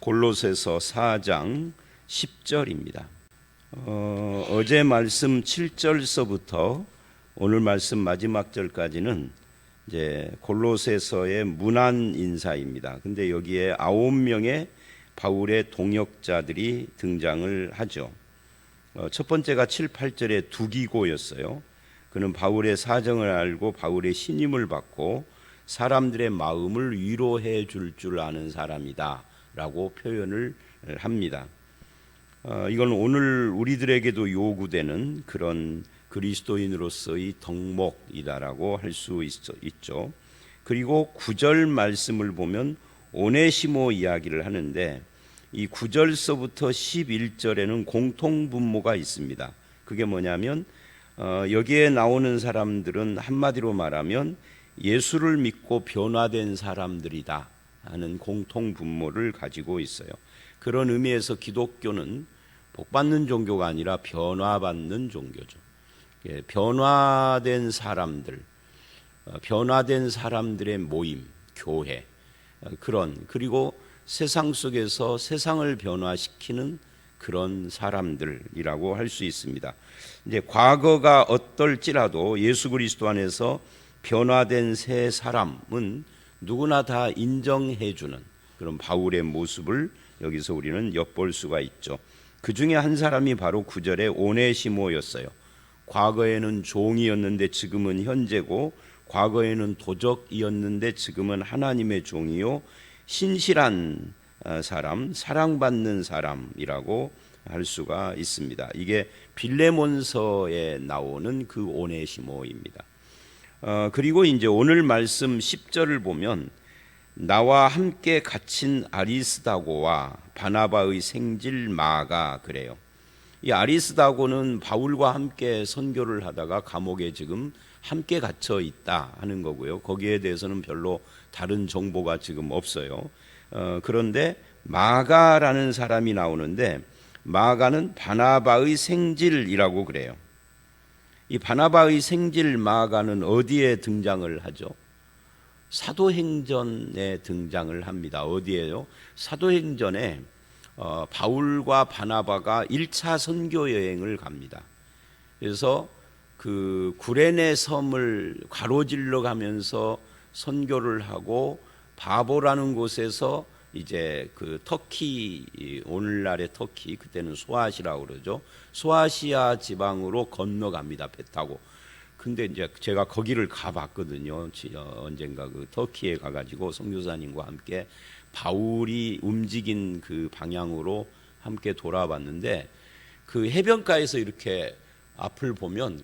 골로새서 4장 10절입니다. 어제 말씀 7절서부터 오늘 말씀 마지막 절까지는 이제 골로새서의 문안 인사입니다. 근데 여기에 9명의 바울의 동역자들이 등장을 하죠. 첫 번째가 7, 8절의 두기고였어요. 그는 바울의 사정을 알고 바울의 신임을 받고 사람들의 마음을 위로해 줄 아는 사람이다 라고 표현을 합니다. 이건 오늘 우리들에게도 요구되는 그런 그리스도인으로서의 덕목이다라고 할 수 있죠. 그리고 9절 말씀을 보면 오네시모 이야기를 하는데 이 9절서부터 11절에는 공통분모가 있습니다. 그게 뭐냐면 여기에 나오는 사람들은 한마디로 말하면 예수를 믿고 변화된 사람들이다 하는 공통분모를 가지고 있어요. 그런 의미에서 기독교는 복받는 종교가 아니라 변화받는 종교죠. 변화된 사람들, 변화된 사람들의 모임, 교회, 그리고 세상 속에서 세상을 변화시키는 그런 사람들이라고 할 수 있습니다. 이제 과거가 어떨지라도 예수 그리스도 안에서 변화된 새 사람은 누구나 다 인정해주는 그런 바울의 모습을 여기서 우리는 엿볼 수가 있죠. 그 중에 한 사람이 바로 9절의 오네시모였어요. 과거에는 종이었는데 지금은 현재고, 과거에는 도적이었는데 지금은 하나님의 종이요 신실한 사람, 사랑받는 사람이라고 할 수가 있습니다. 이게 빌레몬서에 나오는 그 오네시모입니다. 그리고 이제 오늘 말씀 10절을 보면 나와 함께 갇힌 아리스다고와 바나바의 생질 마가 그래요. 이 아리스다고는 바울과 함께 선교를 하다가 감옥에 지금 함께 갇혀 있다 하는 거고요. 거기에 대해서는 별로 다른 정보가 지금 없어요. 그런데 마가라는 사람이 나오는데 마가는 바나바의 생질이라고 그래요. 이 바나바의 생질 마가는 어디에 등장을 하죠? 사도행전에 등장을 합니다. 어디에요? 사도행전에 바울과 바나바가 1차 선교 여행을 갑니다. 그래서 그 구레네 섬을 가로질러 가면서 선교를 하고 바보라는 곳에서 이제 그 터키, 오늘날의 터키, 그때는 소아시라고 그러죠. 소아시아 지방으로 건너갑니다. 배 타고. 근데 이제 제가 거기를 가봤거든요. 언젠가 그 터키에 가가지고 선교사님과 함께 바울이 움직인 그 방향으로 함께 돌아봤는데 그 해변가에서 이렇게 앞을 보면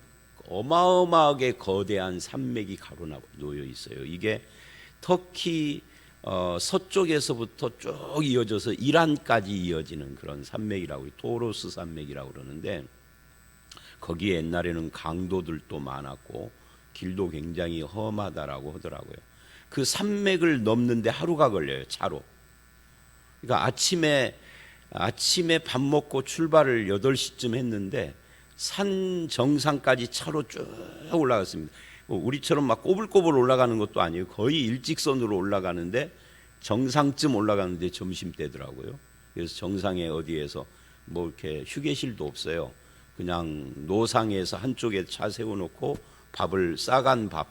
어마어마하게 거대한 산맥이 가로놓여 있어요. 이게 터키 서쪽에서부터 쭉 이어져서 이란까지 이어지는 그런 산맥이라고, 토로스 산맥이라고 그러는데 거기에 옛날에는 강도들도 많았고 길도 굉장히 험하다라고 하더라고요. 그 산맥을 넘는데 하루가 걸려요, 차로. 그러니까 아침에 밥 먹고 출발을 8시쯤 했는데 산 정상까지 차로 쭉 올라갔습니다. 우리처럼 막 꼬불꼬불 올라가는 것도 아니에요. 거의 일직선으로 올라가는데 정상쯤 올라가는데 점심때더라고요. 그래서 정상에 어디에서 뭐 이렇게 휴게실도 없어요. 그냥 노상에서 한쪽에 차 세워놓고 밥을 싸간 밥,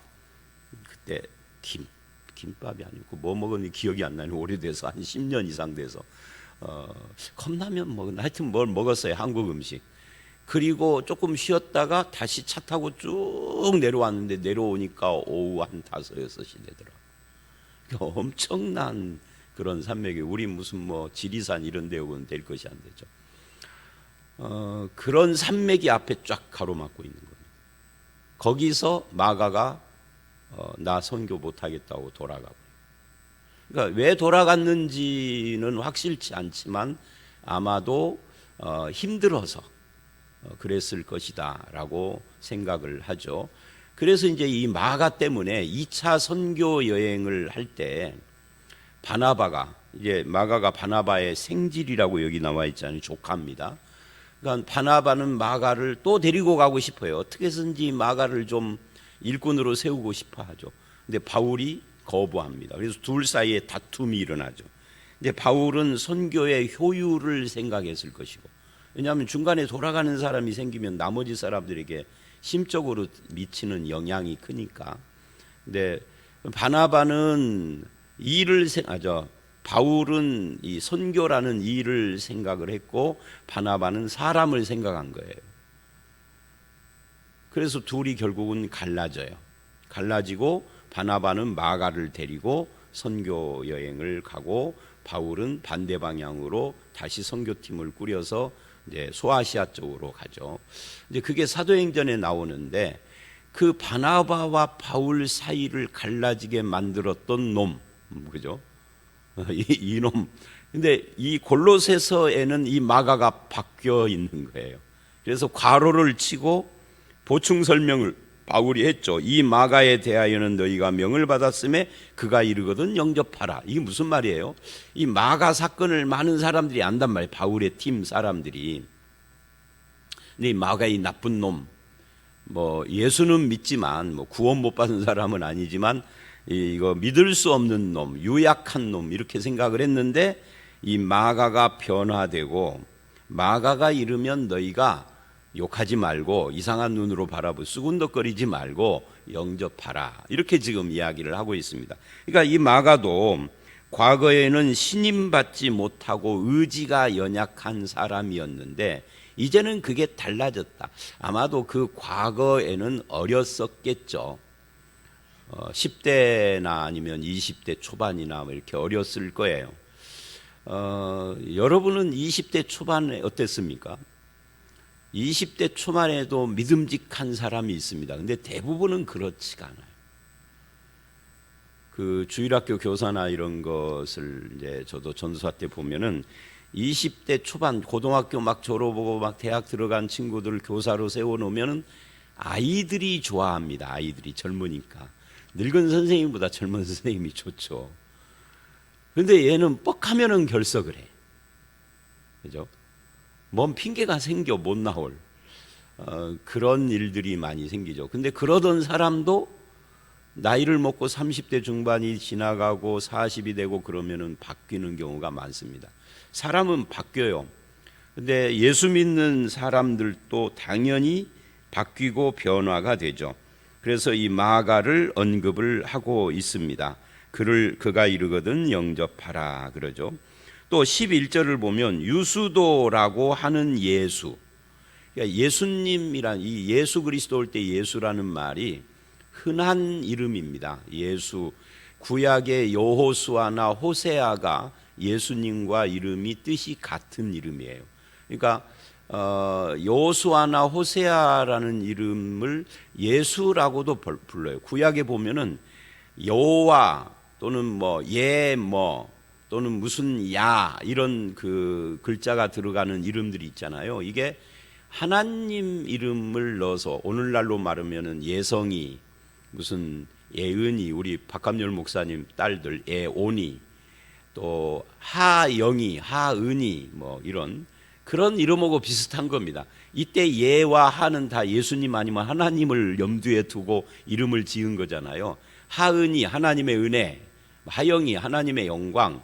그때 김밥이 아니고 뭐 먹었는지 기억이 안 나요. 오래돼서 한 10년 이상 돼서 컵라면 먹었나, 하여튼 뭘 먹었어요. 한국 음식. 그리고 조금 쉬었다가 다시 차 타고 쭉 내려왔는데 내려오니까 오후 한 5, 6시 되더라고요. 엄청난 그런 산맥이, 우리 무슨 뭐 지리산 이런 데 오면 될 것이 안 되죠. 그런 산맥이 앞에 쫙 가로막고 있는 겁니다. 거기서 마가가 나 선교 못하겠다고 돌아가고, 그러니까 왜 돌아갔는지는 확실치 않지만 아마도 힘들어서 그랬을 것이다 라고 생각을 하죠. 그래서 이제 이 마가 때문에 2차 선교 여행을 할 때 바나바가, 이제 마가가 바나바의 생질이라고 여기 나와 있잖아요. 조카입니다. 그러니까 바나바는 마가를 또 데리고 가고 싶어요. 어떻게 해서든지 마가를 좀 일꾼으로 세우고 싶어 하죠. 근데 바울이 거부합니다. 그래서 둘 사이에 다툼이 일어나죠. 이제 바울은 선교의 효율을 생각했을 것이고, 왜냐하면 중간에 돌아가는 사람이 생기면 나머지 사람들에게 심적으로 미치는 영향이 크니까. 근데 바나바는 바울은 이 선교라는 일을 생각을 했고 바나바는 사람을 생각한 거예요. 그래서 둘이 결국은 갈라지고 바나바는 마가를 데리고 선교 여행을 가고 바울은 반대 방향으로 다시 선교팀을 꾸려서 이제 소아시아 쪽으로 가죠. 이제 그게 사도행전에 나오는데 그 바나바와 바울 사이를 갈라지게 만들었던 놈, 그죠? 이 놈. 근데 이 골로새서에는 이 마가가 바뀌어 있는 거예요. 그래서 괄호를 치고 보충 설명을 바울이 했죠. 이 마가에 대하여는 너희가 명을 받았음에 그가 이르거든 영접하라. 이게 무슨 말이에요? 이 마가 사건을 많은 사람들이 안단 말이에요. 바울의 팀 사람들이. 근데 이 마가 이 나쁜 놈, 예수는 믿지만 구원 못 받은 사람은 아니지만 이거 믿을 수 없는 놈, 유약한 놈 이렇게 생각을 했는데 이 마가가 변화되고 마가가 이르면 너희가 욕하지 말고 이상한 눈으로 바라보고 수군덕거리지 말고 영접하라. 이렇게 지금 이야기를 하고 있습니다. 그러니까 이 마가도 과거에는 신임받지 못하고 의지가 연약한 사람이었는데 이제는 그게 달라졌다. 아마도 그 과거에는 어렸었겠죠. 10대나 아니면 20대 초반이나 이렇게 어렸을 거예요. 여러분은 20대 초반에 어땠습니까? 20대 초반에도 믿음직한 사람이 있습니다. 근데 대부분은 그렇지가 않아요. 그 주일학교 교사나 이런 것을 이제 저도 전도사 때 보면은 20대 초반 고등학교 막 졸업하고 막 대학 들어간 친구들을 교사로 세워놓으면은 아이들이 좋아합니다. 아이들이 젊으니까. 늙은 선생님보다 젊은 선생님이 좋죠. 그런데 얘는 뻑하면은 결석을 해. 그죠? 뭔 핑계가 생겨 못 나올 그런 일들이 많이 생기죠. 근데 그러던 사람도 나이를 먹고 30대 중반이 지나가고 40이 되고 그러면은 바뀌는 경우가 많습니다. 사람은 바뀌어요. 근데 예수 믿는 사람들도 당연히 바뀌고 변화가 되죠. 그래서 이 마가를 언급을 하고 있습니다. 그가 이르거든 영접하라 그러죠. 또 11절을 보면 유수도라고 하는 예수, 그러니까 예수님이란 이 예수 그리스도 올 때 예수라는 말이 흔한 이름입니다. 예수, 구약의 여호수아나 호세아가 예수님과 이름이 뜻이 같은 이름이에요. 그러니까 여호수아나 호세아라는 이름을 예수라고도 불러요. 구약에 보면은 여호와 또는 또는 무슨 야 이런 그 글자가 들어가는 이름들이 있잖아요. 이게 하나님 이름을 넣어서 오늘날로 말하면은 예성이, 무슨 예은이, 우리 박감열 목사님 딸들 예온이, 또 하영이, 하은이 이런 그런 이름하고 비슷한 겁니다. 이때 예와 하는 다 예수님 아니면 하나님을 염두에 두고 이름을 지은 거잖아요. 하은이 하나님의 은혜, 하영이 하나님의 영광,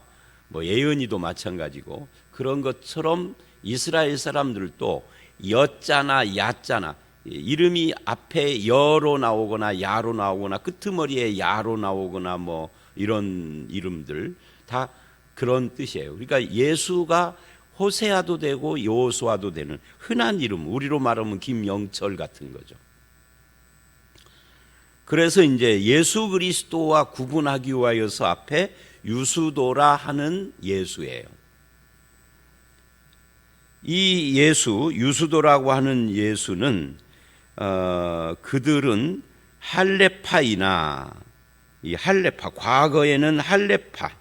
예은이도 마찬가지고 그런 것처럼 이스라엘 사람들도 여자나 야자나 이름이 앞에 여로 나오거나 야로 나오거나 끄트머리에 야로 나오거나 이런 이름들 다 그런 뜻이에요. 그러니까 예수가 호세아도 되고 여호수아도 되는 흔한 이름, 우리로 말하면 김영철 같은 거죠. 그래서 이제 예수 그리스도와 구분하기 위하여서 앞에 유수도라 하는 예수예요. 이 예수, 유수도라고 하는 예수는 그들은 할레파이나 이 할레파, 과거에는 할레파,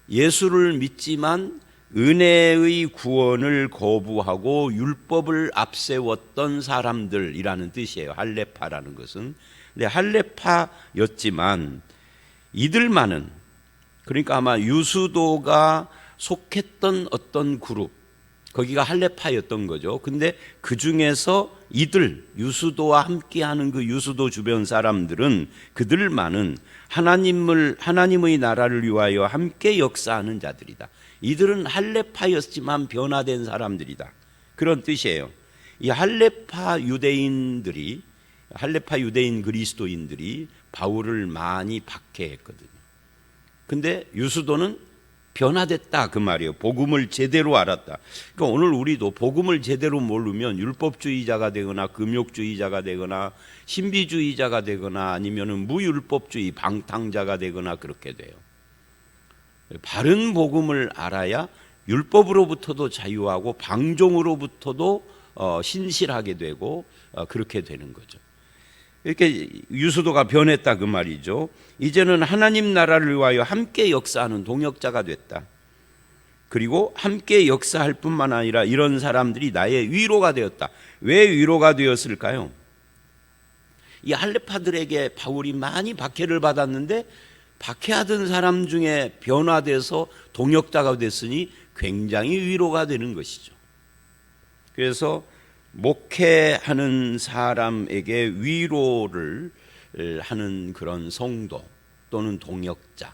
예수를 믿지만 은혜의 구원을 거부하고 율법을 앞세웠던 사람들이라는 뜻이에요. 할레파라는 것은. 근데 할레파였지만 이들만은, 그러니까 아마 유수도가 속했던 어떤 그룹, 거기가 할레파였던 거죠. 근데 그 중에서 이들, 유수도와 함께하는 그 유수도 주변 사람들은 그들만은 하나님의 나라를 위하여 함께 역사하는 자들이다. 이들은 할례파였지만 변화된 사람들이다. 그런 뜻이에요. 이 할례파 유대인 그리스도인들이 바울을 많이 박해했거든요. 근데 유수도는 변화됐다 그 말이에요. 복음을 제대로 알았다. 그러니까 오늘 우리도 복음을 제대로 모르면 율법주의자가 되거나 금욕주의자가 되거나 신비주의자가 되거나 아니면은 무율법주의 방탕자가 되거나 그렇게 돼요. 바른 복음을 알아야 율법으로부터도 자유하고 방종으로부터도 신실하게 되고 그렇게 되는 거죠. 이렇게 유수도가 변했다 그 말이죠. 이제는 하나님 나라를 위하여 함께 역사하는 동역자가 됐다. 그리고 함께 역사할 뿐만 아니라 이런 사람들이 나의 위로가 되었다. 왜 위로가 되었을까요? 이 할례파들에게 바울이 많이 박해를 받았는데 박해하던 사람 중에 변화돼서 동역자가 됐으니 굉장히 위로가 되는 것이죠. 그래서 목회하는 사람에게 위로를 하는 그런 성도 또는 동역자,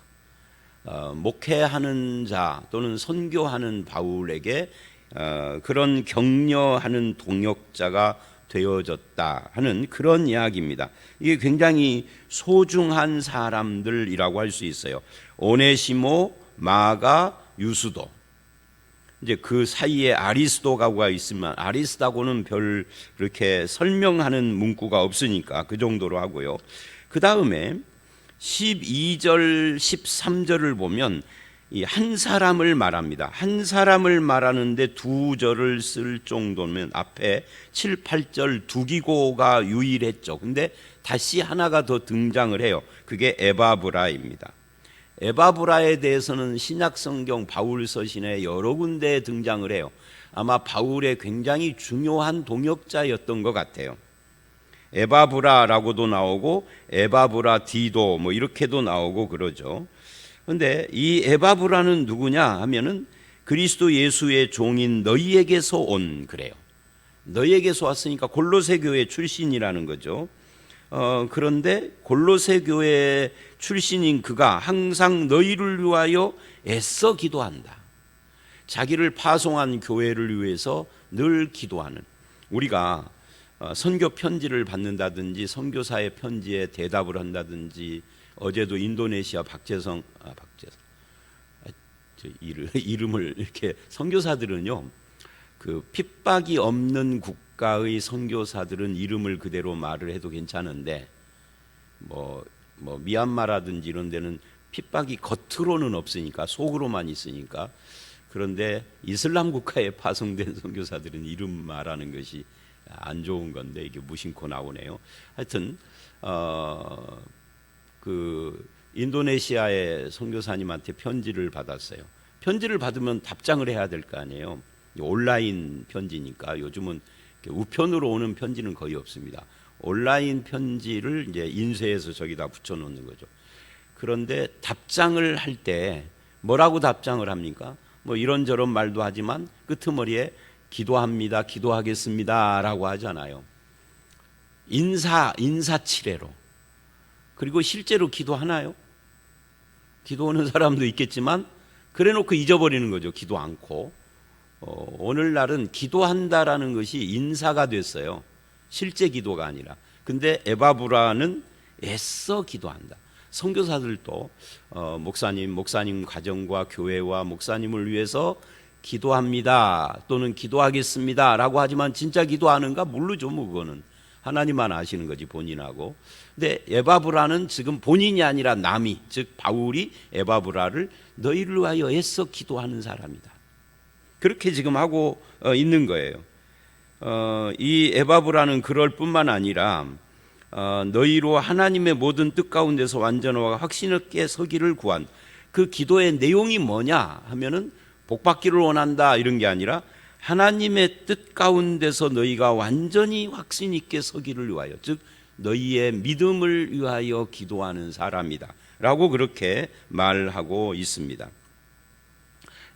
목회하는 자 또는 선교하는 바울에게 그런 격려하는 동역자가 되어졌다 하는 그런 이야기입니다. 이게 굉장히 소중한 사람들이라고 할 수 있어요. 오네시모, 마가, 유수도. 이제 그 사이에 아리스도가가 있으면 아리스다고는 별 그렇게 설명하는 문구가 없으니까 그 정도로 하고요. 그 다음에 12절, 13절을 보면 이 한 사람을 말합니다. 한 사람을 말하는데 두 절을 쓸 정도면 앞에 7, 8절 두 기고가 유일했죠. 근데 다시 하나가 더 등장을 해요. 그게 에바브라입니다. 에바브라에 대해서는 신약성경 바울 서신에 여러 군데에 등장을 해요. 아마 바울의 굉장히 중요한 동역자였던 것 같아요. 에바브라라고도 나오고 에바브라 디도 뭐 이렇게도 나오고 그러죠. 그런데 이 에바브라는 누구냐 하면은 그리스도 예수의 종인 너희에게서 온 그래요. 너희에게서 왔으니까 골로새 교회 출신이라는 거죠. 그런데 골로새 교회 출신인 그가 항상 너희를 위하여 애써 기도한다. 자기를 파송한 교회를 위해서 늘 기도하는, 우리가 선교 편지를 받는다든지 선교사의 편지에 대답을 한다든지, 어제도 인도네시아 박재성 이름을 이렇게, 선교사들은요 그 핍박이 없는 국가의 선교사들은 이름을 그대로 말을 해도 괜찮은데 뭐 미얀마라든지 이런 데는 핍박이 겉으로는 없으니까 속으로만 있으니까, 그런데 이슬람 국가에 파송된 선교사들은 이름 말하는 것이 안 좋은 건데 이게 무심코 나오네요. 하여튼 그 인도네시아의 선교사님한테 편지를 받았어요. 편지를 받으면 답장을 해야 될 거 아니에요. 온라인 편지니까 요즘은 우편으로 오는 편지는 거의 없습니다. 온라인 편지를 이제 인쇄해서 저기다 붙여놓는 거죠. 그런데 답장을 할 때 뭐라고 답장을 합니까? 뭐 이런저런 말도 하지만 끄트머리에 기도합니다, 기도하겠습니다라고 하잖아요. 인사치레로. 그리고 실제로 기도하나요? 기도하는 사람도 있겠지만 그래놓고 잊어버리는 거죠. 기도 않고. 오늘날은 기도한다라는 것이 인사가 됐어요. 실제 기도가 아니라. 근데 에바브라는 애써 기도한다. 선교사들도 목사님 가정과 교회와 목사님을 위해서 기도합니다 또는 기도하겠습니다 라고 하지만 진짜 기도하는가 모르죠. 뭐 그거는 하나님만 아시는 거지, 본인하고. 근데 에바브라는 지금 본인이 아니라 남이, 즉 바울이 에바브라를 너희를 위하여 애써 기도하는 사람이다, 그렇게 지금 하고 있는 거예요. 이 에바브라는 그럴 뿐만 아니라 너희로 하나님의 모든 뜻 가운데서 완전하고 확신 있게 서기를 구한, 그 기도의 내용이 뭐냐 하면은 복받기를 원한다 이런 게 아니라 하나님의 뜻 가운데서 너희가 완전히 확신 있게 서기를 위하여, 즉 너희의 믿음을 위하여 기도하는 사람이다 라고 그렇게 말하고 있습니다.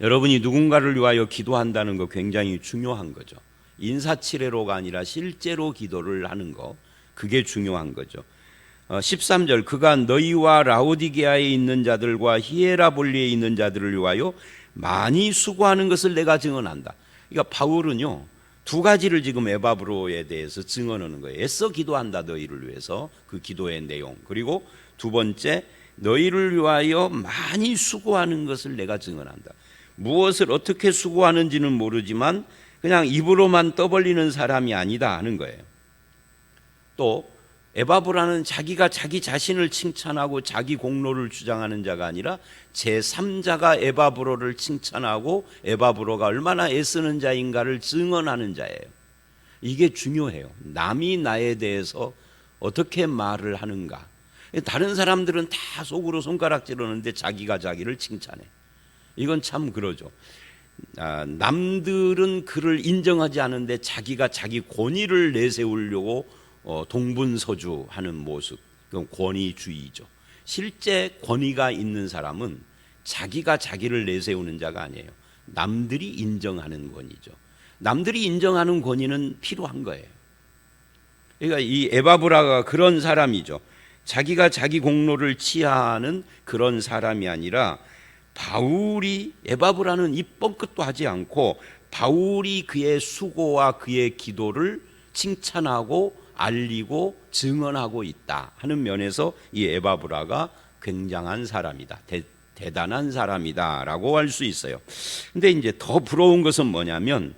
여러분이 누군가를 위하여 기도한다는 거 굉장히 중요한 거죠. 인사치레로가 아니라 실제로 기도를 하는 거, 그게 중요한 거죠. 13절, 그가 너희와 라오디게아에 있는 자들과 히에라볼리에 있는 자들을 위하여 많이 수고하는 것을 내가 증언한다. 그러니까 바울은요, 두 가지를 지금 에바브로에 대해서 증언하는 거예요. 애써 기도한다, 너희를 위해서. 그 기도의 내용. 그리고 두 번째, 너희를 위하여 많이 수고하는 것을 내가 증언한다. 무엇을 어떻게 수고하는지는 모르지만 그냥 입으로만 떠벌리는 사람이 아니다 하는 거예요. 또 에바브라는 자기가 자기 자신을 칭찬하고 자기 공로를 주장하는 자가 아니라 제3자가 에바브로를 칭찬하고 에바브로가 얼마나 애쓰는 자인가를 증언하는 자예요. 이게 중요해요. 남이 나에 대해서 어떻게 말을 하는가. 다른 사람들은 다 속으로 손가락질 하는데 자기가 자기를 칭찬해. 이건 참 그러죠. 남들은 그를 인정하지 않는데 자기가 자기 권위를 내세우려고 동분서주하는 모습, 그건 권위주의죠. 실제 권위가 있는 사람은 자기가 자기를 내세우는 자가 아니에요. 남들이 인정하는 권위죠. 남들이 인정하는 권위는 필요한 거예요. 그러니까 이 에바브라가 그런 사람이죠. 자기가 자기 공로를 치하하는 그런 사람이 아니라 바울이, 에바브라는 입 뻥끗도 하지 않고 바울이 그의 수고와 그의 기도를 칭찬하고 알리고 증언하고 있다 하는 면에서 이 에바브라가 굉장한 사람이다, 대단한 사람이다 라고 할 수 있어요. 근데 이제 더 부러운 것은 뭐냐면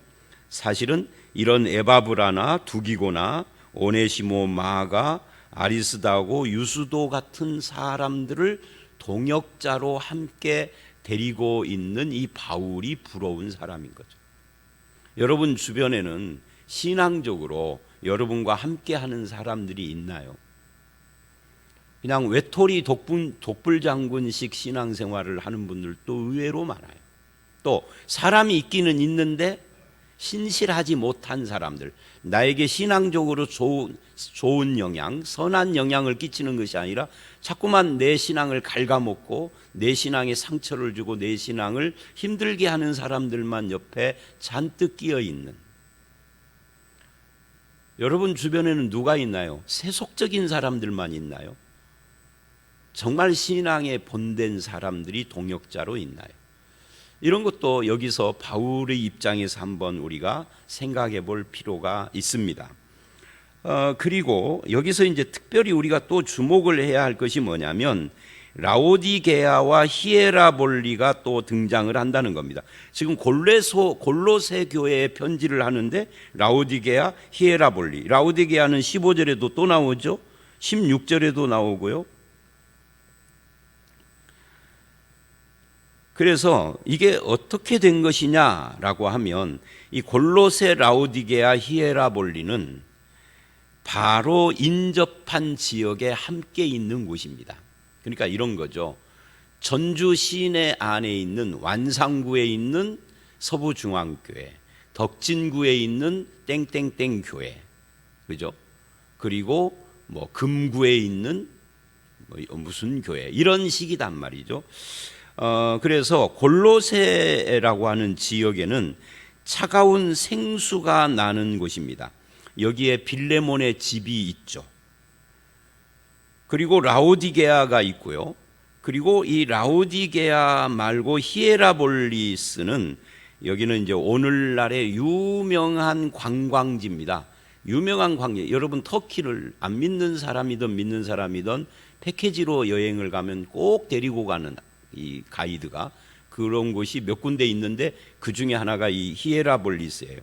사실은 이런 에바브라나 두기고나 오네시모, 마가, 아리스다고 유수도 같은 사람들을 동역자로 함께 데리고 있는 이 바울이 부러운 사람인 거죠. 여러분 주변에는 신앙적으로 여러분과 함께 하는 사람들이 있나요? 그냥 외톨이 독불장군식 신앙생활을 하는 분들도 의외로 많아요. 또 사람이 있기는 있는데 신실하지 못한 사람들, 나에게 신앙적으로 좋은 영향, 선한 영향을 끼치는 것이 아니라 자꾸만 내 신앙을 갉아먹고 내 신앙에 상처를 주고 내 신앙을 힘들게 하는 사람들만 옆에 잔뜩 끼어 있는, 여러분 주변에는 누가 있나요? 세속적인 사람들만 있나요? 정말 신앙에 본된 사람들이 동역자로 있나요? 이런 것도 여기서 바울의 입장에서 한번 우리가 생각해 볼 필요가 있습니다. 그리고 여기서 이제 특별히 우리가 또 주목을 해야 할 것이 뭐냐면 라오디게아와 히에라볼리가 또 등장을 한다는 겁니다. 지금 골로새 교회에 편지를 하는데 라오디게아, 히에라볼리. 라오디게아는 15절에도 또 나오죠. 16절에도 나오고요. 그래서 이게 어떻게 된 것이냐라고 하면 이 골로새, 라오디게아, 히에라볼리는 바로 인접한 지역에 함께 있는 곳입니다. 그러니까 이런 거죠. 전주 시내 안에 있는 완상구에 있는 서부중앙교회, 덕진구에 있는 땡땡땡 교회, 그죠? 그리고 뭐 금구에 있는 무슨 교회, 이런 식이단 말이죠. 그래서 골로새라고 하는 지역에는 차가운 생수가 나는 곳입니다. 여기에 빌레몬의 집이 있죠. 그리고 라오디게아가 있고요. 그리고 이 라오디게아 말고 히에라볼리스는 여기는 이제 오늘날의 유명한 관광지입니다. 유명한 관광지. 여러분 터키를 안 믿는 사람이든 믿는 사람이든 패키지로 여행을 가면 꼭 데리고 가는 이 가이드가 그런 곳이 몇 군데 있는데 그 중에 하나가 이 히에라볼리스예요.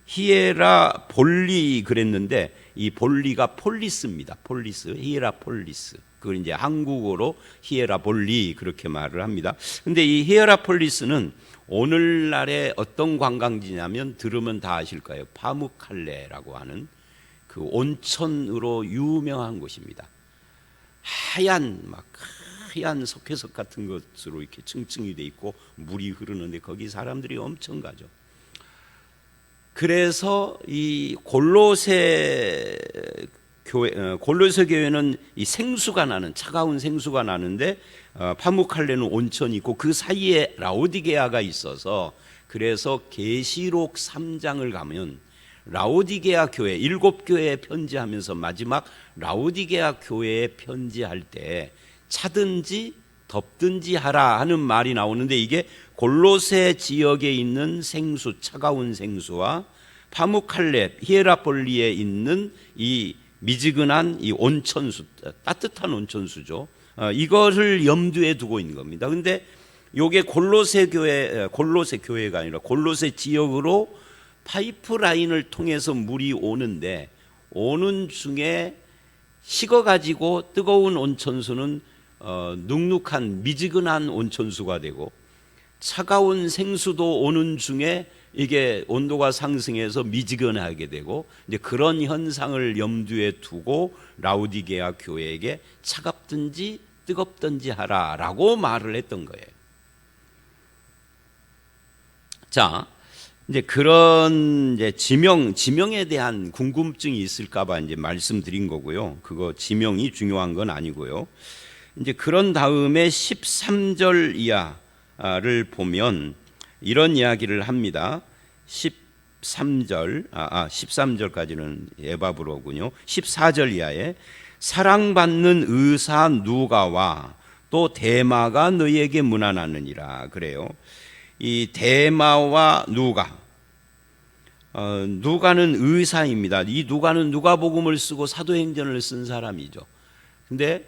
히에라볼리 그랬는데 이 볼리가 폴리스입니다. 폴리스, 히에라폴리스. 그걸 이제 한국어로 히에라볼리 그렇게 말을 합니다. 근데 이 히에라폴리스는 오늘날의 어떤 관광지냐면 들으면 다 아실 거예요. 파무칼레라고 하는 그 온천으로 유명한 곳입니다. 하얀 석회석 같은 것으로 이렇게 층층이 돼 있고 물이 흐르는데 거기 사람들이 엄청 가죠. 그래서 이 골로새 교회는 이 생수가 나는, 차가운 생수가 나는데 파무칼레는 온천이 있고 그 사이에 라오디게아가 있어서, 그래서 계시록 3장을 가면 라오디게아 교회 7교회에 편지하면서 마지막 라오디게아 교회에 편지할 때 차든지 덮든지 하라 하는 말이 나오는데, 이게 골로새 지역에 있는 생수, 차가운 생수와 파무칼렙, 히에라폴리에 있는 이 미지근한 이 온천수, 따뜻한 온천수죠. 이거를 염두에 두고 있는 겁니다. 근데 요게 골로새 교회가 아니라 골로새 지역으로 파이프라인을 통해서 물이 오는데, 오는 중에 식어가지고 뜨거운 온천수는 눅눅한 미지근한 온천수가 되고, 차가운 생수도 오는 중에 이게 온도가 상승해서 미지근하게 되고, 이제 그런 현상을 염두에 두고 라우디게아 교회에게 차갑든지 뜨겁든지 하라라고 말을 했던 거예요. 자, 이제 그런 이제 지명에 대한 궁금증이 있을까봐 이제 말씀드린 거고요. 그거 지명이 중요한 건 아니고요. 이제 그런 다음에 13절 이하를 보면 이런 이야기를 합니다. 13절까지는 에바브로군요. 14절 이하에 사랑받는 의사 누가와 또 데마가 너희에게 문안하느니라 그래요. 이 데마와 누가는 의사입니다. 이 누가는 누가복음을 쓰고 사도행전을 쓴 사람이죠. 근데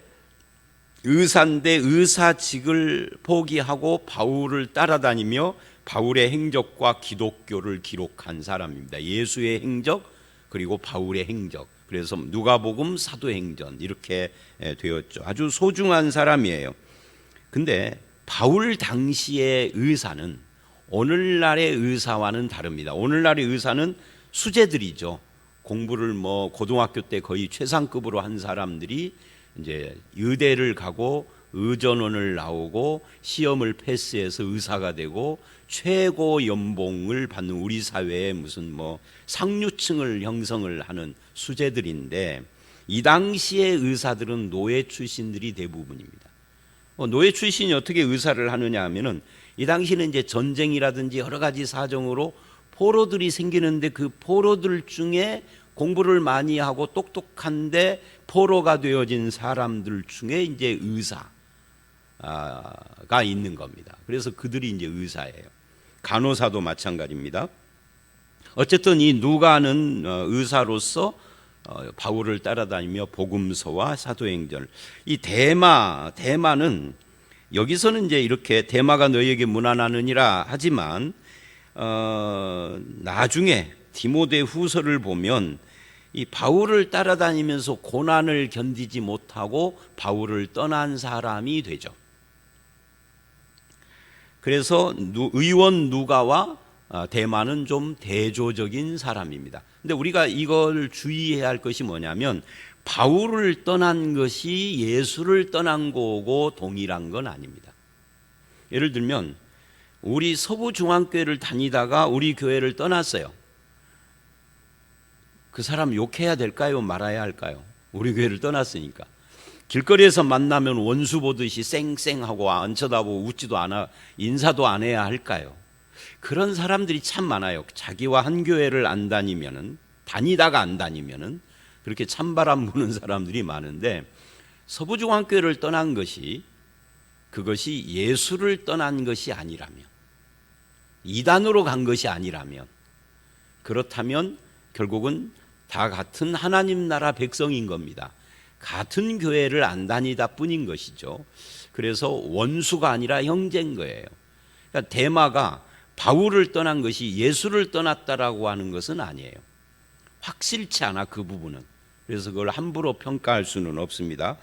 의사인데 의사직을 포기하고 바울을 따라다니며 바울의 행적과 기독교를 기록한 사람입니다. 예수의 행적 그리고 바울의 행적. 그래서 누가복음, 사도행전 이렇게 되었죠. 아주 소중한 사람이에요. 근데 바울 당시의 의사는 오늘날의 의사와는 다릅니다. 오늘날의 의사는 수재들이죠. 공부를 고등학교 때 거의 최상급으로 한 사람들이 이제 의대를 가고 의전원을 나오고 시험을 패스해서 의사가 되고 최고 연봉을 받는 우리 사회의 무슨 상류층을 형성을 하는 수재들인데, 이 당시의 의사들은 노예 출신들이 대부분입니다. 노예 출신이 어떻게 의사를 하느냐 하면은, 이 당시는 이제 전쟁이라든지 여러 가지 사정으로 포로들이 생기는데, 그 포로들 중에 공부를 많이 하고 똑똑한데 포로가 되어진 사람들 중에 이제 의사가 있는 겁니다. 그래서 그들이 이제 의사예요. 간호사도 마찬가지입니다. 어쨌든 이 누가는 의사로서 바울을 따라다니며 복음서와 사도행전, 이 데마는 여기서는 이제 이렇게 데마가 너희에게 문안하느니라 하지만 나중에 디모데 후서를 보면 이 바울을 따라다니면서 고난을 견디지 못하고 바울을 떠난 사람이 되죠. 그래서 의원 누가와 데마는 좀 대조적인 사람입니다. 근데 우리가 이걸 주의해야 할 것이 뭐냐면, 바울을 떠난 것이 예수를 떠난 거고 동일한 건 아닙니다. 예를 들면 우리 서부중앙교회를 다니다가 우리 교회를 떠났어요. 그 사람 욕해야 될까요? 말아야 할까요? 우리 교회를 떠났으니까. 길거리에서 만나면 원수 보듯이 쌩쌩하고 안 쳐다보고 웃지도 않아, 인사도 안 해야 할까요? 그런 사람들이 참 많아요. 자기와 한 교회를 안 다니면은, 다니다가 안 다니면은 그렇게 찬바람 부는 사람들이 많은데, 서부중앙교회를 떠난 것이, 그것이 예수를 떠난 것이 아니라면, 이단으로 간 것이 아니라면, 그렇다면 결국은 다 같은 하나님 나라 백성인 겁니다. 같은 교회를 안 다니다 뿐인 것이죠. 그래서 원수가 아니라 형제인 거예요. 그러니까 데마가 바울을 떠난 것이 예수를 떠났다라고 하는 것은 아니에요. 확실치 않아, 그 부분은. 그래서 그걸 함부로 평가할 수는 없습니다.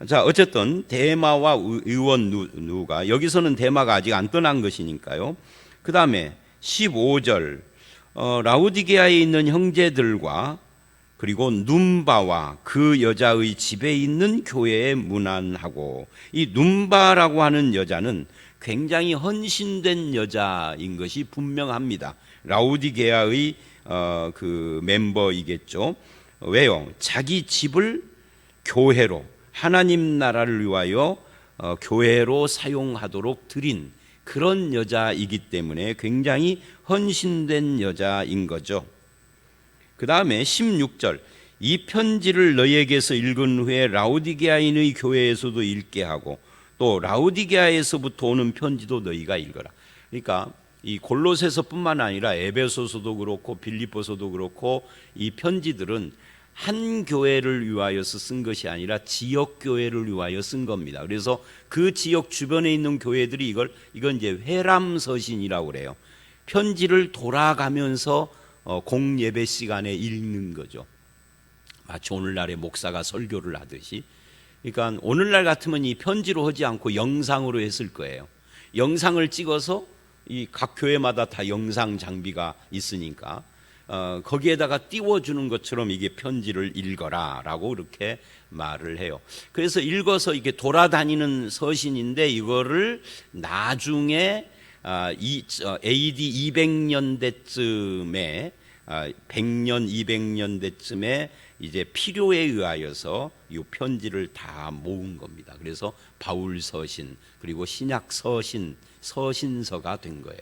자, 어쨌든 데마와 의원 누가, 여기서는 데마가 아직 안 떠난 것이니까요. 그 다음에 15절, 라우디게아에 있는 형제들과 그리고 눈바와 그 여자의 집에 있는 교회에 문안하고, 이 눈바라고 하는 여자는 굉장히 헌신된 여자인 것이 분명합니다. 라우디게아의 그 멤버이겠죠. 왜요? 자기 집을 교회로, 하나님 나라를 위하여 교회로 사용하도록 드린 그런 여자이기 때문에 굉장히 헌신된 여자인 거죠. 그 다음에 16절, 이 편지를 너희에게서 읽은 후에 라우디게아인의 교회에서도 읽게 하고 또 라오디게아에서부터 오는 편지도 너희가 읽어라. 그러니까 이 골로새서뿐만 아니라 에베소서도 그렇고 빌립보서도 그렇고 이 편지들은 한 교회를 위하여서 쓴 것이 아니라 지역 교회를 위하여 쓴 겁니다. 그래서 그 지역 주변에 있는 교회들이 이건 이제 회람서신이라고 그래요. 편지를 돌아가면서 공예배 시간에 읽는 거죠. 마치 오늘날의 목사가 설교를 하듯이. 그러니까 오늘날 같으면 이 편지로 하지 않고 영상으로 했을 거예요. 영상을 찍어서 이 각 교회마다 다 영상 장비가 있으니까 거기에다가 띄워주는 것처럼 이게 편지를 읽어라라고 이렇게 말을 해요. 그래서 읽어서 이게 돌아다니는 서신인데 이거를 나중에 AD 200년대쯤에 100년 200년대쯤에 이제 필요에 의하여서 이 편지를 다 모은 겁니다. 그래서 바울 서신 그리고 신약 서신서가 된 거예요.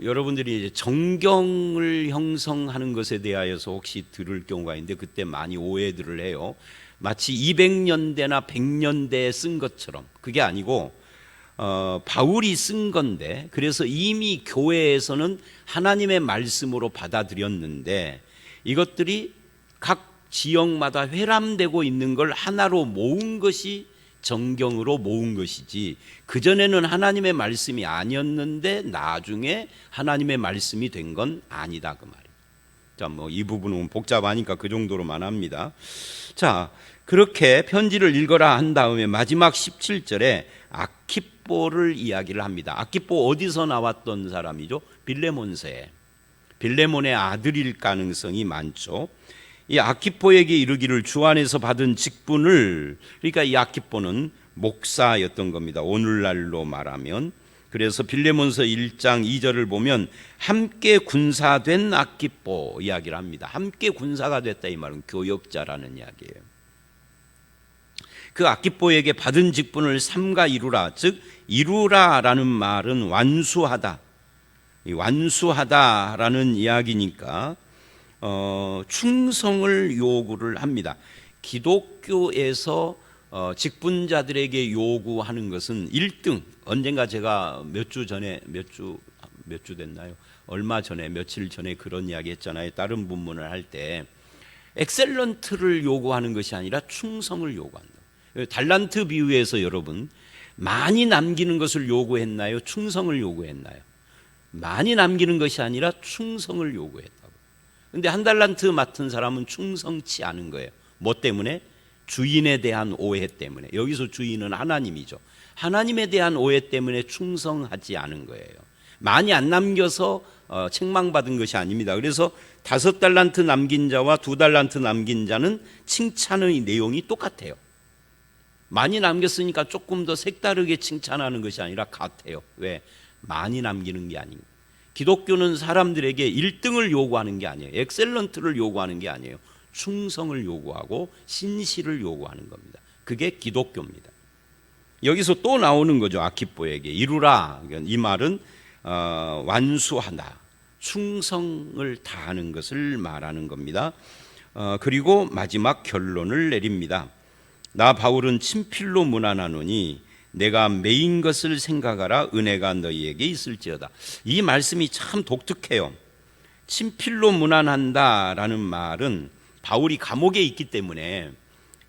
여러분들이 이제 정경을 형성하는 것에 대하여서 혹시 들을 경우가 있는데 그때 많이 오해들을 해요. 마치 200년대나 100년대에 쓴 것처럼. 그게 아니고 바울이 쓴 건데, 그래서 이미 교회에서는 하나님의 말씀으로 받아들였는데 이것들이 각 지역마다 회람되고 있는 걸 하나로 모은 것이 정경으로 모은 것이지, 그전에는 하나님의 말씀이 아니었는데 나중에 하나님의 말씀이 된 건 아니다, 그 말이에요. 자, 이 부분은 복잡하니까 그 정도로만 합니다. 자, 그렇게 편지를 읽어라 한 다음에 마지막 17절에 아키뽀를 이야기를 합니다. 아키뽀 어디서 나왔던 사람이죠? 빌레몬서에. 빌레몬의 아들일 가능성이 많죠. 이 아키포에게 이르기를 주 안에서 받은 직분을, 그러니까 이 아키포는 목사였던 겁니다. 오늘날로 말하면. 그래서 빌레몬서 1장 2절을 보면 함께 군사된 아키포 이야기를 합니다. 함께 군사가 됐다, 이 말은 교역자라는 이야기예요. 그 아키포에게 받은 직분을 삼가 이루라, 즉 이루라라는 말은 완수하다, 완수하다라는 이야기니까 충성을 요구를 합니다. 기독교에서 직분자들에게 요구하는 것은 1등, 언젠가 제가 몇 주 됐나요? 얼마 전에, 며칠 전에 그런 이야기 했잖아요. 다른 본문을 할 때 엑셀런트를 요구하는 것이 아니라 충성을 요구한다. 달란트 비유에서 여러분, 많이 남기는 것을 요구했나요? 충성을 요구했나요? 많이 남기는 것이 아니라 충성을 요구했다고. 근데 한 달란트 맡은 사람은 충성치 않은 거예요. 뭐 때문에? 주인에 대한 오해 때문에. 여기서 주인은 하나님이죠. 하나님에 대한 오해 때문에 충성하지 않은 거예요. 많이 안 남겨서 책망받은 것이 아닙니다. 그래서 5달란트 남긴 자와 2달란트 남긴 자는 칭찬의 내용이 똑같아요. 많이 남겼으니까 조금 더 색다르게 칭찬하는 것이 아니라 같아요. 왜? 많이 남기는 게 아니에요. 기독교는 사람들에게 1등을 요구하는 게 아니에요. 엑셀런트를 요구하는 게 아니에요. 충성을 요구하고 신실을 요구하는 겁니다. 그게 기독교입니다. 여기서 또 나오는 거죠. 아키포에게 이루라, 이 말은 완수하다, 충성을 다하는 것을 말하는 겁니다. 그리고 마지막 결론을 내립니다. 나 바울은 친필로 문안하노니 내가 매인 것을 생각하라, 은혜가 너희에게 있을지어다. 이 말씀이 참 독특해요. 친필로 문안한다라는 말은 바울이 감옥에 있기 때문에,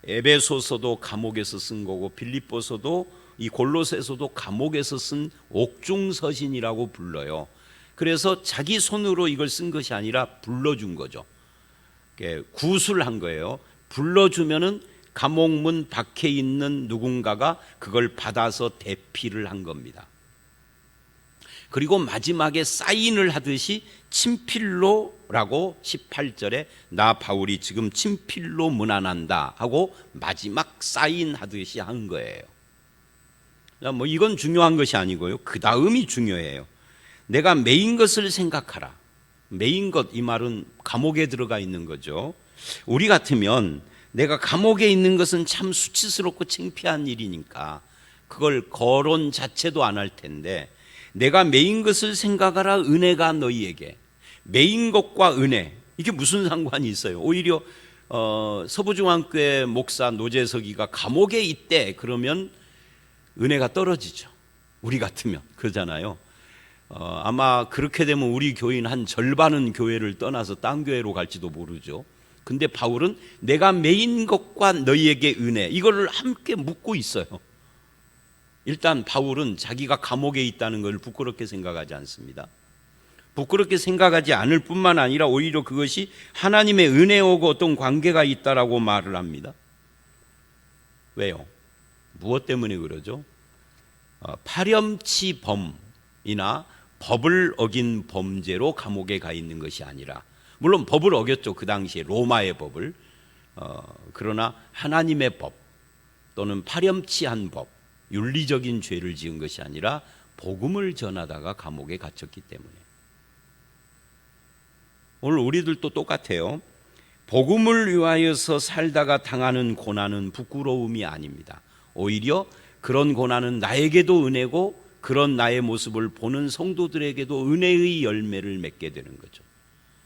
에베소서도 감옥에서 쓴 거고 빌립보서도 이 골로새서도 감옥에서 쓴 옥중서신이라고 불러요. 그래서 자기 손으로 이걸 쓴 것이 아니라 불러준 거죠. 구술한 거예요. 불러주면은 감옥문 밖에 있는 누군가가 그걸 받아서 대피를 한 겁니다. 그리고 마지막에 사인을 하듯이 친필로라고 18절에 나 바울이 지금 친필로 문안한다 하고 마지막 사인하듯이 한 거예요. 이건 중요한 것이 아니고요. 그 다음이 중요해요. 내가 매인 것을 생각하라. 매인 것, 이 말은 감옥에 들어가 있는 거죠. 우리 같으면 내가 감옥에 있는 것은 참 수치스럽고 창피한 일이니까 그걸 거론 자체도 안 할 텐데, 내가 매인 것을 생각하라, 은혜가 너희에게. 매인 것과 은혜, 이게 무슨 상관이 있어요? 오히려 서부중앙교회 목사 노재석이가 감옥에 있대 그러면 은혜가 떨어지죠. 우리 같으면 그러잖아요. 아마 그렇게 되면 우리 교인 한 절반은 교회를 떠나서 딴 교회로 갈지도 모르죠. 근데 바울은 내가 매인 것과 너희에게 은혜, 이거를 함께 묻고 있어요. 일단 바울은 자기가 감옥에 있다는 걸 부끄럽게 생각하지 않습니다. 부끄럽게 생각하지 않을 뿐만 아니라 오히려 그것이 하나님의 은혜하고 어떤 관계가 있다라고 말을 합니다. 왜요? 무엇 때문에 그러죠? 파렴치범이나 법을 어긴 범죄로 감옥에 가 있는 것이 아니라, 물론 법을 어겼죠. 그 당시에 로마의 법을. 그러나 하나님의 법 또는 파렴치한 법, 윤리적인 죄를 지은 것이 아니라 복음을 전하다가 감옥에 갇혔기 때문에. 오늘 우리들도 똑같아요. 복음을 위하여서 살다가 당하는 고난은 부끄러움이 아닙니다. 오히려 그런 고난은 나에게도 은혜고 그런 나의 모습을 보는 성도들에게도 은혜의 열매를 맺게 되는 거죠.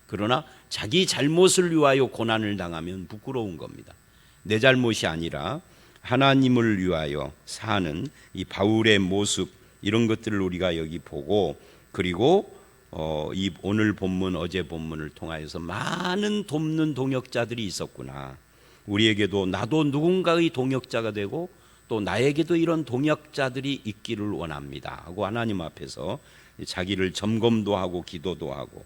그러나 자기 잘못을 위하여 고난을 당하면 부끄러운 겁니다. 내 잘못이 아니라 하나님을 위하여 사는 이 바울의 모습, 이런 것들을 우리가 여기 보고, 그리고 이 오늘 본문, 어제 본문을 통하여서 많은 돕는 동역자들이 있었구나. 우리에게도 나도 누군가의 동역자가 되고 또 나에게도 이런 동역자들이 있기를 원합니다 하고 하나님 앞에서 자기를 점검도 하고 기도도 하고,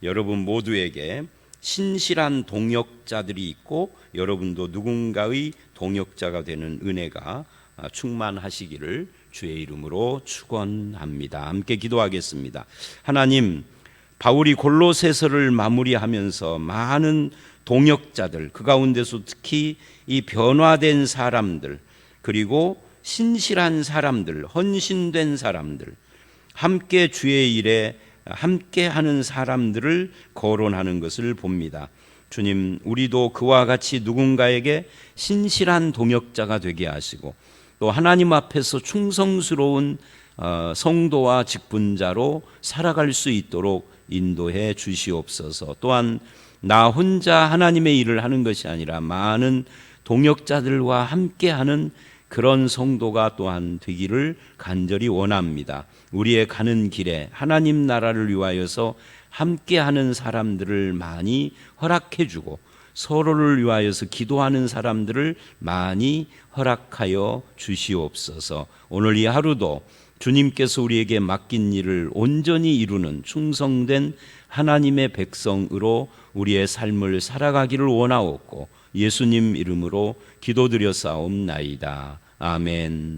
여러분 모두에게 신실한 동역자들이 있고 여러분도 누군가의 동역자가 되는 은혜가 충만하시기를 주의 이름으로 축원합니다. 함께 기도하겠습니다. 하나님, 바울이 골로새서를 마무리하면서 많은 동역자들, 그 가운데서 특히 이 변화된 사람들, 그리고 신실한 사람들, 헌신된 사람들, 함께 주의 일에 함께하는 사람들을 거론하는 것을 봅니다. 주님, 우리도 그와 같이 누군가에게 신실한 동역자가 되게 하시고 또 하나님 앞에서 충성스러운 성도와 직분자로 살아갈 수 있도록 인도해 주시옵소서. 또한 나 혼자 하나님의 일을 하는 것이 아니라 많은 동역자들과 함께하는 그런 성도가 또한 되기를 간절히 원합니다. 우리의 가는 길에 하나님 나라를 위하여서 함께하는 사람들을 많이 허락해 주고 서로를 위하여서 기도하는 사람들을 많이 허락하여 주시옵소서. 오늘 이 하루도 주님께서 우리에게 맡긴 일을 온전히 이루는 충성된 하나님의 백성으로 우리의 삶을 살아가기를 원하옵고 예수님 이름으로 기도드려 싸움나이다. 아멘.